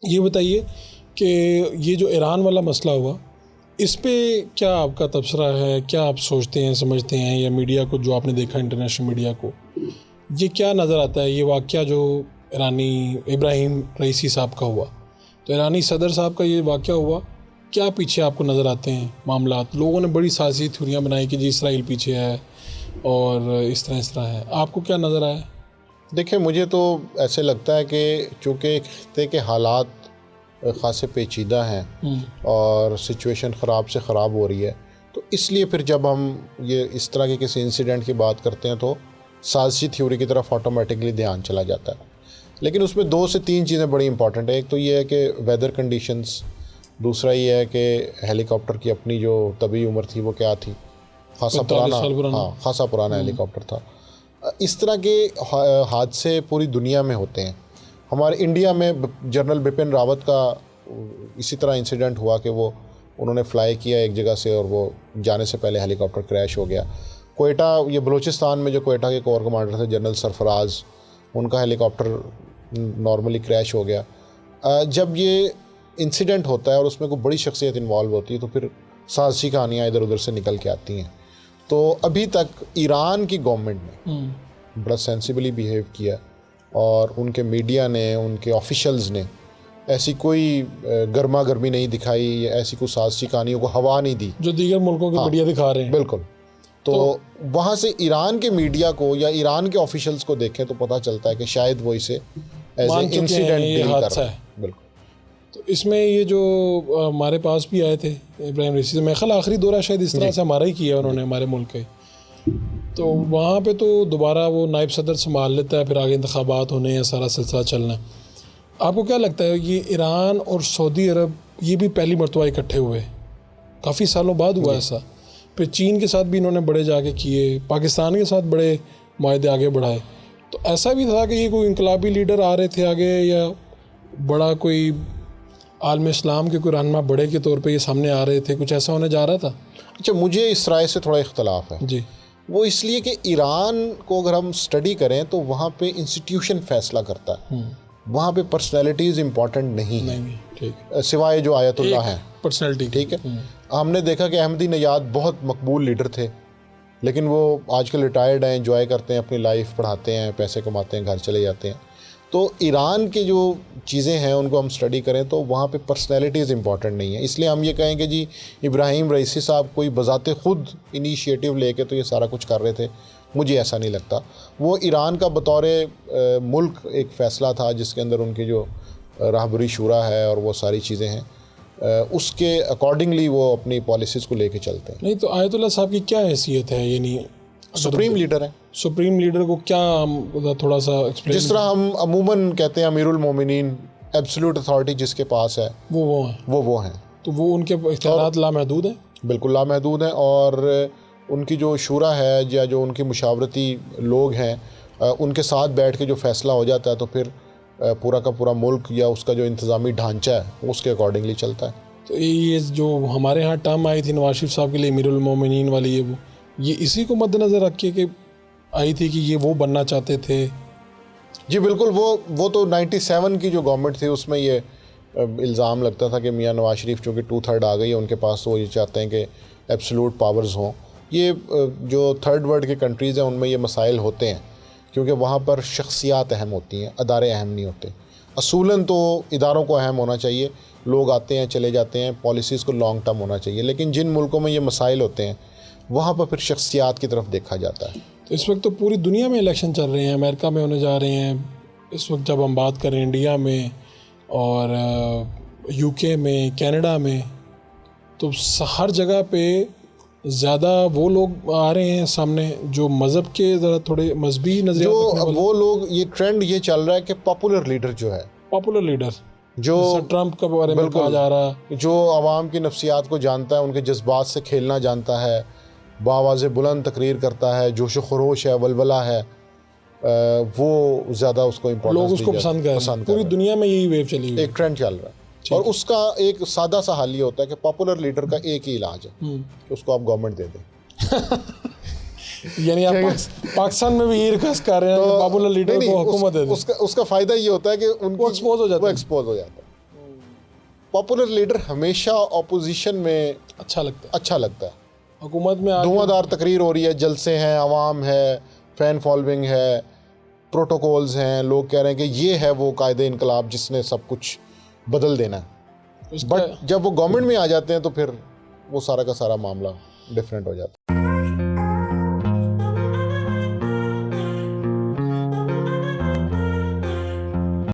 ये बताइए कि ये जो ईरान वाला मसला हुआ, इस पे क्या आपका तबसरा है, क्या आप सोचते हैं, समझते हैं, या मीडिया को जो आपने देखा, इंटरनेशनल मीडिया को, ये क्या नज़र आता है ये वाक़या जो ईरानी इब्राहिम रईसी साहब का हुआ, तो ईरानी सदर साहब का ये वाक़या हुआ, क्या पीछे आपको नज़र आते हैं मामलात? लोगों ने बड़ी साजिश थ्योरियाँ बनाई कि जी इसराइल पीछे है और इस तरह है, आपको क्या नज़र आया? देखिए, मुझे तो ऐसे लगता है कि चूँकि खत्ते के हालात ख़ासे पेचीदा हैं और सिचुएशन ख़राब से ख़राब हो रही है, तो इसलिए फिर जब हम ये इस तरह के किसी इंसिडेंट की बात करते हैं तो साजिशी थ्योरी की तरफ ऑटोमेटिकली ध्यान चला जाता है। लेकिन उसमें 2 से 3 चीज़ें बड़ी इंपॉर्टेंट है। एक तो ये है कि वेदर कंडीशंस, दूसरा ये है कि हेलीकॉप्टर की अपनी जो तबी उम्र थी वो क्या थी, खासा पुराना, हाँ खासा पुराना हेलीकॉप्टर था। इस तरह के हादसे पूरी दुनिया में होते हैं। हमारे इंडिया में जनरल बिपिन रावत का इसी तरह इंसिडेंट हुआ कि वो उन्होंने फ़्लाई किया एक जगह से और वो जाने से पहले हेलीकॉप्टर क्रैश हो गया। कोयटा, ये बलूचिस्तान में जो कोयटा के कोर कमांडर थे जनरल सरफराज, उनका हेलीकॉप्टर नॉर्मली क्रैश हो गया। जब ये इंसिडेंट होता है और उसमें कोई बड़ी शख्सियत इन्वॉल्व होती है तो फिर साजिशी कहानियाँ इधर उधर से निकल के आती हैं। तो अभी तक ईरान की गवर्नमेंट ने बड़ा सेंसिबली बिहेव किया और उनके मीडिया ने, उनके ऑफिशल्स ने ऐसी कोई गर्मा गर्मी नहीं दिखाई या ऐसी कोई साजिशी कहानियों को हवा नहीं दी जो दीगर मुल्कों के मीडिया दिखा रहे हैं। बिल्कुल। तो वहाँ से ईरान के मीडिया को या ईरान के ऑफिशल्स को देखें तो पता चलता है कि शायद वो इसे एज ए इंसिडेंट डील कर रहे हैं। बिल्कुल। तो इसमें ये जो हमारे पास भी आए थे इब्राहिम रईसी, मेरे ख्याल आखिरी दौरा शायद इस तरह से हमारा ही किया उन्होंने हमारे मुल्क के, तो वहाँ पे तो दोबारा वो नायब सदर संभाल लेता है, फिर आगे इंतखाबात होने हैं, सारा सिलसिला चलना है। आपको क्या लगता है ये ईरान और सऊदी अरब ये भी पहली मरतबा इकट्ठे हुए, काफ़ी सालों बाद हुआ ऐसा, फिर चीन के साथ भी इन्होंने बड़े जाके किए, पाकिस्तान के साथ बड़े माहदे आगे बढ़ाए, तो ऐसा भी था कि ये कोई इनकलाबी लीडर आ रहे थे आगे या बड़ा कोई आलम इस्लाम के कोई रहनुमा बड़े के तौर पे ये सामने आ रहे थे, कुछ ऐसा होने जा रहा था? अच्छा, मुझे इस राय से थोड़ा इख्तलाफ है जी। वो इसलिए कि ईरान को अगर हम स्टडी करें तो वहाँ पे इंस्टीट्यूशन फैसला करता है, वहाँ पे पर्सनैलिटीज़ इंपॉर्टेंट नहीं है, ठीक, सिवाय जो आयतुल्लाह हैं पर्सनैलिटी, ठीक है। हमने देखा कि अहमदी नयाद बहुत मकबूल लीडर थे, लेकिन वो आजकल रिटायर्ड हैं, एंजॉय करते हैं अपनी लाइफ, पढ़ाते हैं, पैसे कमाते हैं, घर चले जाते हैं। तो ईरान की जो चीज़ें हैं उनको हम स्टडी करें तो वहाँ पे पर्सनैलिटीज़ इंपॉर्टेंट नहीं है। इसलिए हम ये कहें कि जी इब्राहिम रईसी साहब कोई बज़ाते ख़ुद इनिशिएटिव लेके तो ये सारा कुछ कर रहे थे, मुझे ऐसा नहीं लगता। वो ईरान का बतौर मुल्क एक फ़ैसला था जिसके अंदर उनकी जो रहबरी शूरा है और वो सारी चीज़ें हैं, उसके अकॉर्डिंगली वो अपनी पॉलिसीज़ को लेके चलते हैं। नहीं तो आयतुल्लाह साहब की क्या हैसियत है, यानी सुप्रीम लीडर है। सुप्रीम लीडर को क्या थोड़ा सा एक्सप्लेन? जिस तरह हम अमूमन कहते हैं अमीरुल मोमिनीन, एब्सोल्यूट अथॉरिटी जिसके पास है वो हैं, तो वो उनके इख्तियारात लामहदूद हैं, बिल्कुल लामहदूद हैं। और उनकी जो शूरा है या जो उनके मुशावरती लोग हैं उनके साथ बैठ के जो फ़ैसला हो जाता है तो फिर पूरा का पूरा मुल्क या उसका जो इंतज़ामी ढांचा है उसके अकॉर्डिंगली चलता है। तो ये जो हमारे यहाँ टर्म आई थी नवाज शरीफ साहब के लिए अमीरुल मोमिनीन वाली, ये इसी को मद्देनज़र रख के आई थी कि ये वो बनना चाहते थे? जी बिल्कुल। वो तो 97 की जो गवर्नमेंट थी उसमें ये इल्ज़ाम लगता था कि मियाँ नवाज शरीफ चूँकि 2/3 आ गई है उनके पास, तो वो ये चाहते हैं कि एब्सोल्यूट पावर्स हों। ये जो थर्ड वर्ल्ड की कंट्रीज़ हैं उनमें ये मसाइल होते हैं क्योंकि वहाँ पर शख्सियात अहम होती हैं, अदारे अहम नहीं होते। असूलन तो इदारों को अहम होना चाहिए, लोग आते हैं चले जाते हैं, पॉलिसीज़ को लॉन्ग टर्म होना चाहिए। लेकिन जिन मुल्कों में ये मसाइल होते हैं वहाँ पर फिर शख्सियात की तरफ देखा जाता है। तो इस वक्त तो पूरी दुनिया में इलेक्शन चल रहे हैं, अमेरिका में होने जा रहे हैं इस वक्त, जब हम बात करें इंडिया में और यूके में, कनाडा में, तो हर जगह पे ज़्यादा वो लोग आ रहे हैं सामने जो मज़हब के ज़रा थोड़े मजहबी नज़रिया, जो वो लोग, ये ट्रेंड ये चल रहा है कि पॉपुलर लीडर जो है, पॉपुलर लीडर जो ट्रंप के बारे में कहा जा रहा है, जो आवाम की नफ्सियात को जानता है, उनके जज्बात से खेलना जानता है, बावाज़ बुलंद तकरीर करता है, जोश खरोश है, वलवला है, वो ज़्यादा उसको इम्पोर्टेंस, लोग उसको पसंद कर रहे हैं। पूरी दुनिया में यही वेव चली हुई है, एक ट्रेंड चल रहा है। और उसका एक सादा सा हल ये होता है कि पॉपुलर लीडर का एक ही इलाज है कि उसको आप गवर्नमेंट दे दें। यानी आप पाकिस्तान में भी ये रिक्वेस्ट कर रहे हैं कि पॉपुलर लीडर को हुकूमत दे दें। उसका फ़ायदा ये होता है कि उनको एक्सपोज हो जाता है, पॉपुलर लीडर हमेशा ऑपोजिशन में अच्छा लगता है। अच्छा लगता है। हुकूमत में आके धुआंधार तकरीर हो रही है, जलसे हैं, आवाम है, फ़ैन फॉलोइंग है, प्रोटोकॉल्स हैं, लोग कह रहे हैं कि ये है वो कायदे इनकलाब जिसने सब कुछ बदल देना है। उसका बट जब वो गवर्नमेंट में आ जाते हैं तो फिर वो सारा का सारा मामला डिफरेंट हो जाता है।